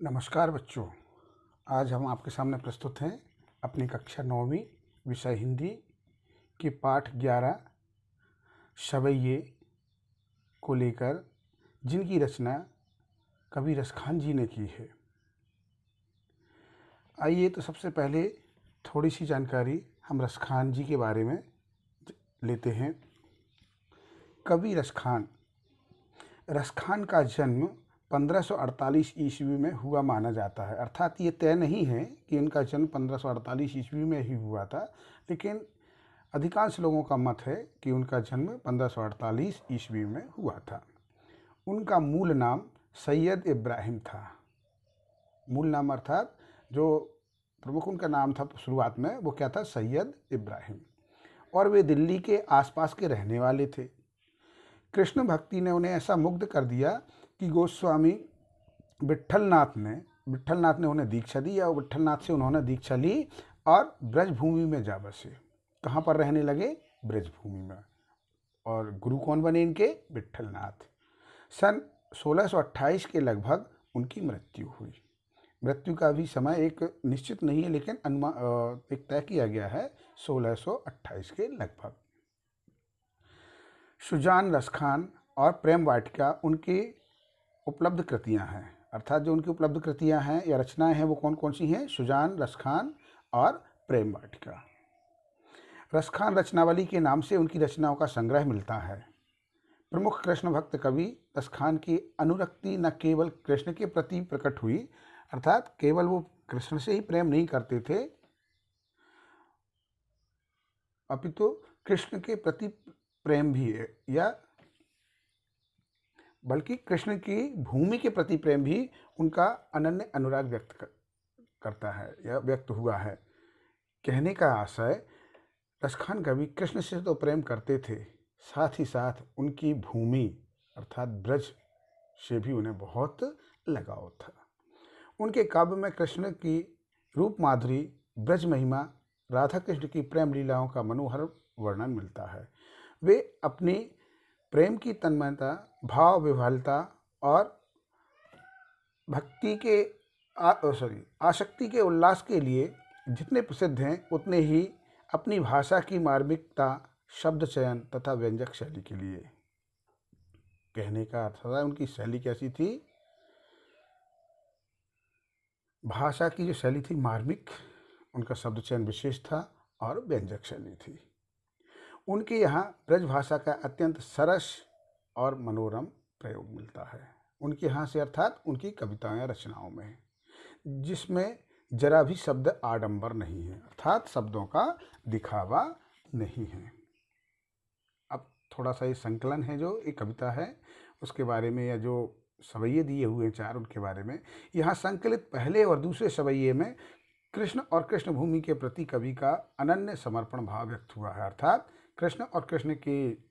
नमस्कार बच्चों। आज हम आपके सामने प्रस्तुत हैं अपनी कक्षा 9वीं विषय हिंदी के पाठ 11 सवैये को लेकर, जिनकी रचना कवि रसखान जी ने की है। आइए तो सबसे पहले थोड़ी सी जानकारी हम रसखान जी के बारे में लेते हैं। कवि रसखान का जन्म 1548 ईस्वी में हुआ माना जाता है। अर्थात ये तय नहीं है कि इनका जन्म 1548 ईस्वी में ही हुआ था, लेकिन अधिकांश लोगों का मत है कि उनका जन्म 1548 ईस्वी में हुआ था। उनका मूल नाम सैयद इब्राहिम था। मूल नाम अर्थात जो प्रमुख उनका नाम था शुरुआत में, वो क्या था? सैयद इब्राहिम। और वे दिल्ली के आसपास के रहने वाले थे। कृष्ण भक्ति ने उन्हें ऐसा मुग्ध कर दिया कि गोस्वामी विट्ठलनाथ ने उन्हें दीक्षा दी, और विट्ठलनाथ से उन्होंने दीक्षा ली और ब्रजभूमि में जा बसे। कहाँ पर रहने लगे? ब्रजभूमि में। और गुरु कौन बने इनके? विट्ठलनाथ। सन 1628 के लगभग उनकी मृत्यु हुई। मृत्यु का भी समय एक निश्चित नहीं है, लेकिन एक तय किया गया है 1628 के लगभग। सुजान रसखान और प्रेम वाटिका उनकी उपलब्ध कृतियां हैं। अर्थात जो उनकी उपलब्ध कृतियां हैं या रचनाएं हैं वो कौन कौन सी हैं? सुजान, रसखान और प्रेम वाटिका। रसखान रचनावली के नाम से उनकी रचनाओं का संग्रह मिलता है। प्रमुख कृष्ण भक्त कवि रसखान की अनुरक्ति न केवल कृष्ण के प्रति प्रकट हुई, अर्थात केवल वो कृष्ण से ही प्रेम नहीं करते थे, अपितु कृष्ण के प्रति प्रेम भी है, या बल्कि कृष्ण की भूमि के प्रति प्रेम भी उनका अनन्य अनुराग व्यक्त करता है या व्यक्त हुआ है। कहने का आशय, रसखान कवि कृष्ण से तो प्रेम करते थे, साथ ही साथ उनकी भूमि अर्थात ब्रज से भी उन्हें बहुत लगाव था। उनके काव्य में कृष्ण की रूप माधुरी, ब्रज महिमा, राधा कृष्ण की प्रेम लीलाओं का मनोहर वर्णन मिलता है। वे अपनी प्रेम की तन्मयता, भाव विह्वलता और भक्ति के आसक्ति के उल्लास के लिए जितने प्रसिद्ध हैं, उतने ही अपनी भाषा की मार्मिकता, शब्द चयन तथा व्यंजक शैली के लिए। कहने का अर्थ है उनकी शैली कैसी थी? भाषा की जो शैली थी मार्मिक, उनका शब्द चयन विशेष था और व्यंजक शैली थी। उनके यहाँ ब्रज भाषा का अत्यंत सरस और मनोरम प्रयोग मिलता है उनके यहाँ से, अर्थात उनकी कविताएं रचनाओं में, जिसमें जरा भी शब्द आडंबर नहीं है, अर्थात शब्दों का दिखावा नहीं है। अब थोड़ा सा ये संकलन है, जो एक कविता है उसके बारे में, या जो सवैये दिए हुए हैं 4 उनके बारे में। यहाँ संकलित पहले और दूसरे सवैये में कृष्ण और कृष्ण भूमि के प्रति कवि का अनन्य समर्पण भाव व्यक्त हुआ है, अर्थात कृष्ण और कृष्ण की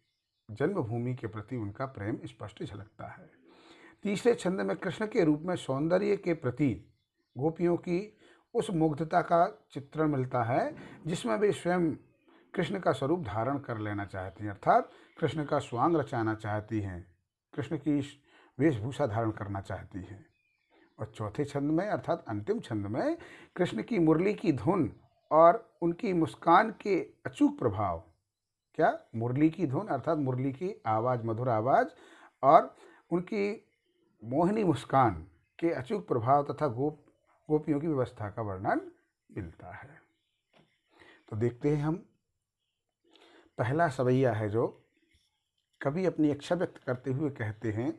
जन्मभूमि के प्रति उनका प्रेम स्पष्ट झलकता है। तीसरे छंद में कृष्ण के रूप में सौंदर्य के प्रति गोपियों की उस मुग्धता का चित्रण मिलता है जिसमें वे स्वयं कृष्ण का स्वरूप धारण कर लेना चाहती हैं, अर्थात कृष्ण का स्वांग रचाना चाहती हैं, कृष्ण की वेशभूषा धारण करना चाहती हैं। और चौथे छंद में अर्थात अंतिम छंद में कृष्ण की मुरली की धुन और उनकी मुस्कान के अचूक प्रभाव, क्या? मुरली की धुन अर्थात मुरली की आवाज़, मधुर आवाज़, और उनकी मोहिनी मुस्कान के अचूक प्रभाव तथा गोपियों की व्यवस्था का वर्णन मिलता है। तो देखते हैं हम। पहला सवैया है जो कवि अपनी इच्छा व्यक्त करते हुए कहते हैं,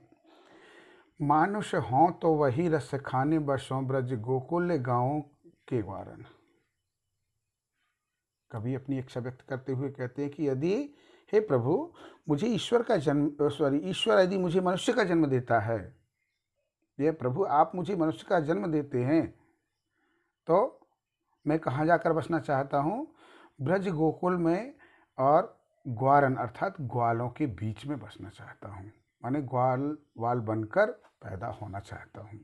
मानुष हों तो वही रस खाने बसों ब्रज गोकुल गाँव के ग्वारन। कवि अपनी इच्छा व्यक्त करते हुए कहते हैं कि यदि, हे प्रभु, मुझे ईश्वर यदि मुझे मनुष्य का जन्म देता है, ये प्रभु आप मुझे मनुष्य का जन्म देते हैं, तो मैं कहाँ जाकर बसना चाहता हूँ? ब्रज गोकुल में, और ग्वारन अर्थात ग्वालों के बीच में बसना चाहता हूँ, माने ग्वाल बनकर पैदा होना चाहता हूँ।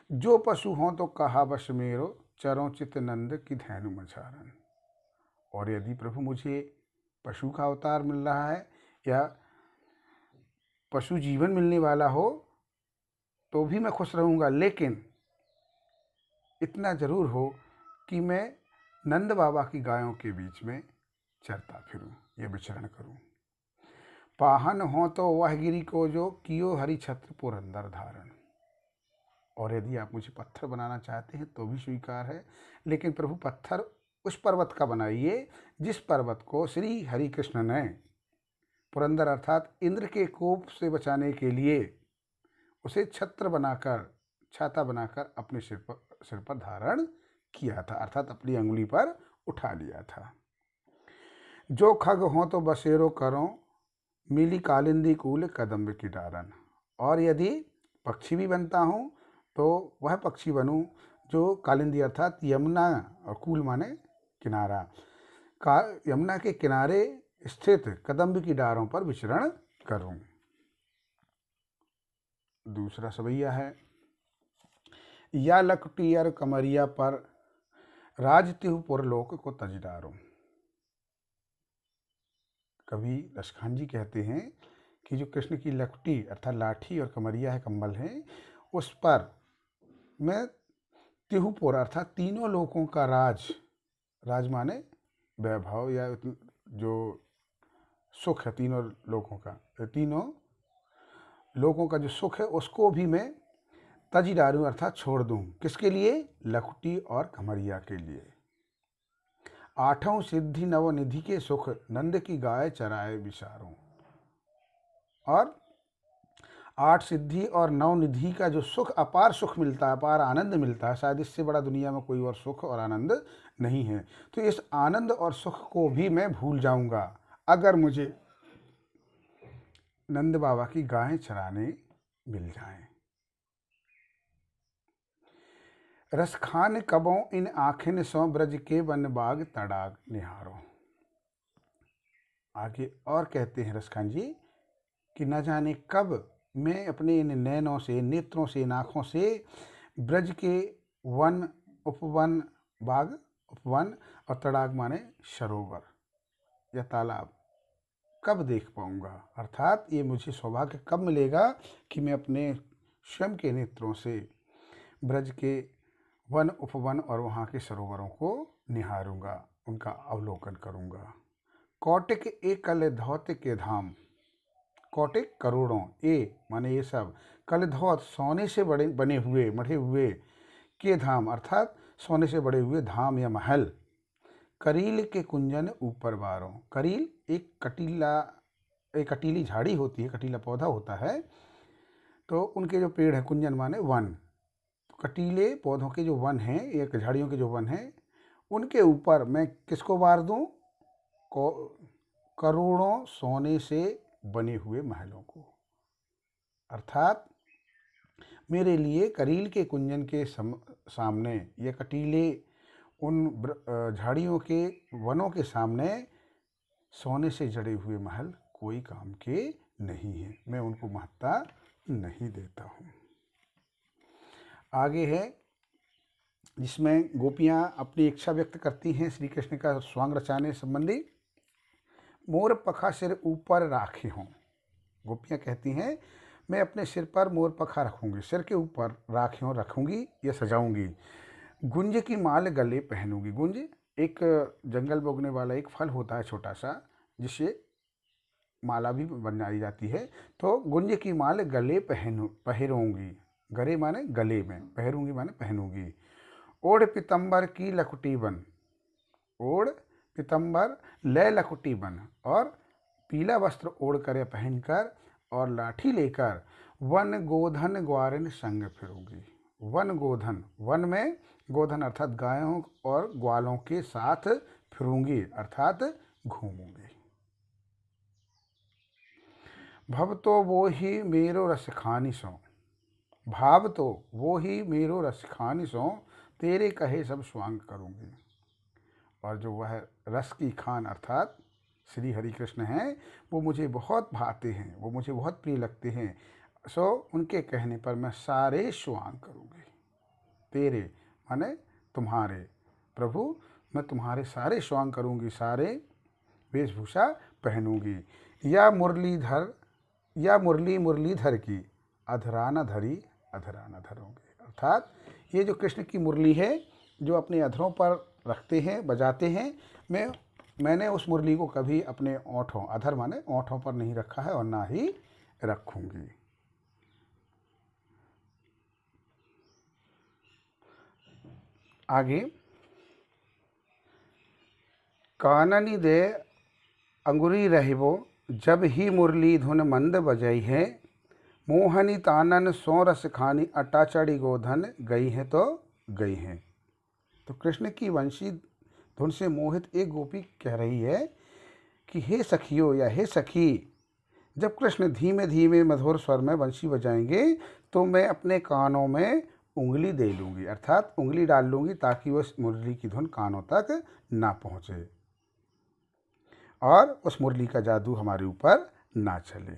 जो पशु हों तो कहा बस मेरो, चरों चित नंद की धैनु मझारन। और यदि प्रभु मुझे पशु का अवतार मिल रहा है या पशु जीवन मिलने वाला हो तो भी मैं खुश रहूँगा, लेकिन इतना ज़रूर हो कि मैं नंद बाबा की गायों के बीच में चरता फिरूं या विचरण करूं। पाहन हो तो वह गिरी को जो कियो हरि छत्र पुरंदर धारण। और यदि आप मुझे पत्थर बनाना चाहते हैं तो भी स्वीकार है, लेकिन प्रभु पत्थर उस पर्वत का बनाइए जिस पर्वत को श्री हरि कृष्ण ने पुरंदर अर्थात इंद्र के कोप से बचाने के लिए उसे छत्र बनाकर, छाता बनाकर अपने सिर पर धारण किया था, अर्थात अपनी अंगुली पर उठा लिया था। जो खग हो तो बसेरो करो मिली कालिंदी कूल कदम्ब की डारन। और यदि पक्षी भी बनता हूँ तो वह पक्षी बनूं जो कालिंदी अर्थात यमुना, और कूल माने किनारा, का यमुना के किनारे स्थित कदम्ब की डारों पर विचरण करूं। दूसरा सवैया है, या लकटियर कमरिया पर राजतिहु पुरलोक को तज डारो। कवि रसखान जी कहते हैं कि जो कृष्ण की लकटी अर्थात लाठी और कमरिया है, कंबल है, उस पर मैं तिहुपुर अर्थात तीनों लोकों का राज माने वैभव या जो सुख है तीनों लोकों का, तीनों लोगों का जो सुख है उसको भी मैं तजी डालूं अर्थात छोड़ दूं। किसके लिए? लखुटी और कमरिया के लिए। आठों सिद्धि नवनिधि के सुख नंद की गाय चराए विचारों। और 8 सिद्धि और 9 निधि का जो सुख, अपार सुख मिलता है, अपार आनंद मिलता है, शायद इससे बड़ा दुनिया में कोई और सुख और आनंद नहीं है। तो इस आनंद और सुख को भी मैं भूल जाऊंगा अगर मुझे नंद बाबा की गायें चराने मिल जाएं। रसखान कबों इन आखिन सो ब्रज के वन बाग तड़ाग निहारो। आगे और कहते हैं रसखान जी कि न जाने कब मैं अपने इन नैनों से, नेत्रों से, इन आँखों से ब्रज के वन, उपवन, बाग उपवन और तड़ाग माने सरोवर या तालाब कब देख पाऊंगा, अर्थात ये मुझे सौभाग्य कब मिलेगा कि मैं अपने स्वयं के नेत्रों से ब्रज के वन, उपवन और वहाँ के सरोवरों को निहारूंगा, उनका अवलोकन करूंगा। कौटिक एक कल धौत के धाम, कौटिक करोड़ों, ए माने ये सब, कल धौत सोने से बने हुए, मढ़े हुए, के धाम अर्थात सोने से बड़े हुए धाम या महल। करील के कुंजन ऊपर बारों। करील एक कटीली झाड़ी होती है, कटीला पौधा होता है, तो उनके जो पेड़ हैं, कुंजन माने वन, कटीले पौधों के जो वन हैं, एक झाड़ियों के जो वन हैं, उनके ऊपर मैं किसको बार दूं? करोड़ों सोने से बने हुए महलों को। अर्थात मेरे लिए करील के कुंजन के सामने या कटीले उन झाड़ियों के वनों के सामने सोने से जड़े हुए महल कोई काम के नहीं है, मैं उनको महत्ता नहीं देता हूँ। आगे है जिसमें गोपियाँ अपनी इच्छा व्यक्त करती हैं श्री कृष्ण का स्वांग रचाने संबंधी। मोर पखा सिर ऊपर राखे हों। गोपियाँ कहती हैं मैं अपने सिर पर मोर पखा रखूँगी, सिर के ऊपर राखे हों रखूँगी या सजाऊँगी। गुंज की माल गले पहनूंगी। गुंज एक जंगल में उगने वाला एक फल होता है छोटा सा, जिससे माला भी बनाई जाती है। तो गुंज की माल गले पहनूंगी, गले माने गले में, पहरूंगी माने पहनूंगी। ओढ़ पितंबर की लकुटी बन, ओढ़ पितंबर लय लकुटी बन, और पीला वस्त्र ओढ़ कर या पहनकर और लाठी लेकर वन गोधन ग्वारिन संग फिरूंगी। वन गोधन, वन में गोधन अर्थात गायों और ग्वालों के साथ फिरूंगी अर्थात घूमूंगी। भव तो वो ही मेरो रस खानी सो, भाव तो वो ही मेरो रस खानी सो, तेरे कहे सब स्वांग करूंगी। और जो वह रस की खान अर्थात श्री हरि कृष्ण हैं, वो मुझे बहुत भाते हैं, वो मुझे बहुत प्रिय लगते हैं, सो उनके कहने पर मैं सारे स्वांग करूंगी। तेरे माने तुम्हारे, प्रभु मैं तुम्हारे सारे स्वांग करूंगी, सारे वेशभूषा पहनूंगी। या मुरलीधर, या मुरलीधर की अधराना धरी अधरानधर होंगे। अर्थात ये जो कृष्ण की मुरली है जो अपने अधरों पर रखते हैं, बजाते हैं, मैंने उस मुरली को कभी अपने ओंठों, अधर माने ओंठों पर नहीं रखा है और ना ही रखूंगी। आगे, काननी दे अंगुरी रहिबो, जब ही मुरली धुन मंद बजई है, मोहनी तानन सो रस खानी, अटा चढ़ी गोधन, गई है तो गई है। तो कृष्ण की वंशी धुन से मोहित एक गोपी कह रही है कि हे सखियो या हे सखी, जब कृष्ण धीमे धीमे मधुर स्वर में वंशी बजाएंगे तो मैं अपने कानों में उंगली दे लूँगी, अर्थात उंगली डाल लूँगी ताकि वह मुरली की धुन कानों तक ना पहुँचे और उस मुरली का जादू हमारे ऊपर ना चले।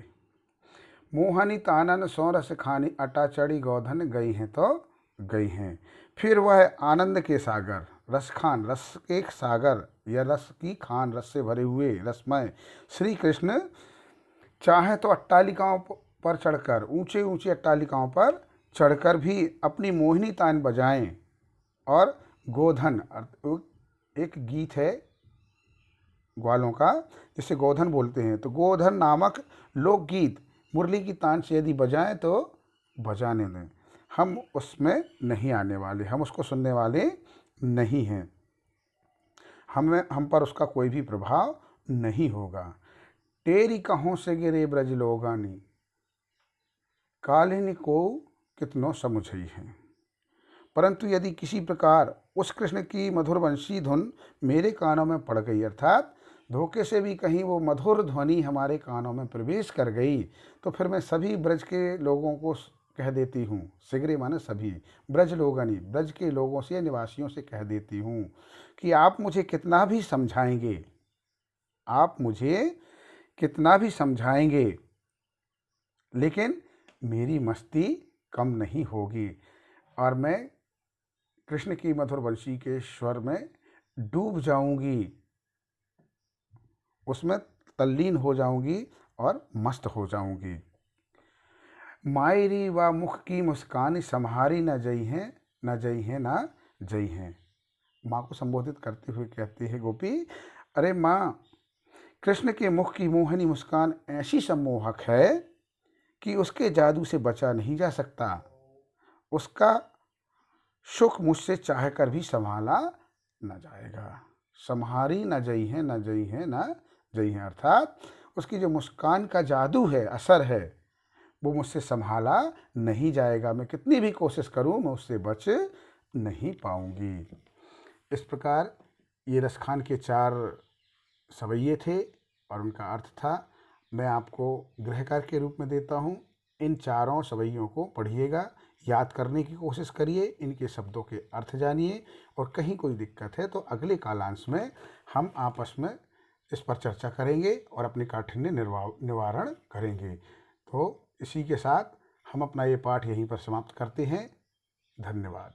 मोहनी तानन सो रस खानी, अटा चढ़ी गोधन, गई हैं तो गई हैं। फिर वह आनंद के सागर, रस खान, रस के सागर या रस की खान, रस से भरे हुए रसमय श्री कृष्ण चाहे तो अट्टालिकाओं पर चढ़कर, ऊंचे ऊंचे अट्टालिकाओं पर चढ़कर भी अपनी मोहिनी तान बजाएं और गोधन, एक गीत है ग्वालों का जिसे गोधन बोलते हैं, तो गोधन नामक लोकगीत मुरली की तान से यदि बजाएं तो बजाने दें, हम उसमें नहीं आने वाले, हम उसको सुनने वाले नहीं हैं, हम पर उसका कोई भी प्रभाव नहीं होगा। तेरी कहों से गिरे ब्रज लोगानी, कालिनी को कितनों समुझई हैं। परंतु यदि किसी प्रकार उस कृष्ण की मधुर वंशी धुन मेरे कानों में पड़ गई, अर्थात धोखे से भी कहीं वो मधुर ध्वनि हमारे कानों में प्रवेश कर गई, तो फिर मैं सभी ब्रज के लोगों को कह देती हूँ, सिगरे माने सभी, ब्रज लोगनी, ब्रज के लोगों से, निवासियों से कह देती हूँ कि आप मुझे कितना भी समझाएंगे, आप मुझे कितना भी समझाएंगे, लेकिन मेरी मस्ती कम नहीं होगी और मैं कृष्ण की मधुर वंशी के स्वर में डूब जाऊंगी, उसमें तल्लीन हो जाऊंगी और मस्त हो जाऊंगी। मायरी व मुख की मुस्कानी, सम्हारी न जई हैं, न जई हैं, न जई हैं। माँ को संबोधित करते हुए कहती है गोपी, अरे माँ, कृष्ण के मुख की मोहनी मुस्कान ऐसी सम्मोहक है कि उसके जादू से बचा नहीं जा सकता, उसका सुख मुझसे चाह कर भी संभाला न जाएगा। सम्हारी न जई है, न जई है, न जई है, अर्थात उसकी जो मुस्कान का जादू है, असर है, वो मुझसे संभाला नहीं जाएगा, मैं कितनी भी कोशिश करूं मैं उससे बच नहीं पाऊंगी। इस प्रकार ये रसखान के 4 सवैये थे और उनका अर्थ था। मैं आपको गृहकार के रूप में देता हूँ, इन 4 सवैयों को पढ़िएगा, याद करने की कोशिश करिए, इनके शब्दों के अर्थ जानिए और कहीं कोई दिक्कत है तो अगले कालांश में हम आपस में इस पर चर्चा करेंगे और अपने काठिन्य निवारण करेंगे। तो इसी के साथ हम अपना ये पाठ यहीं पर समाप्त करते हैं। धन्यवाद।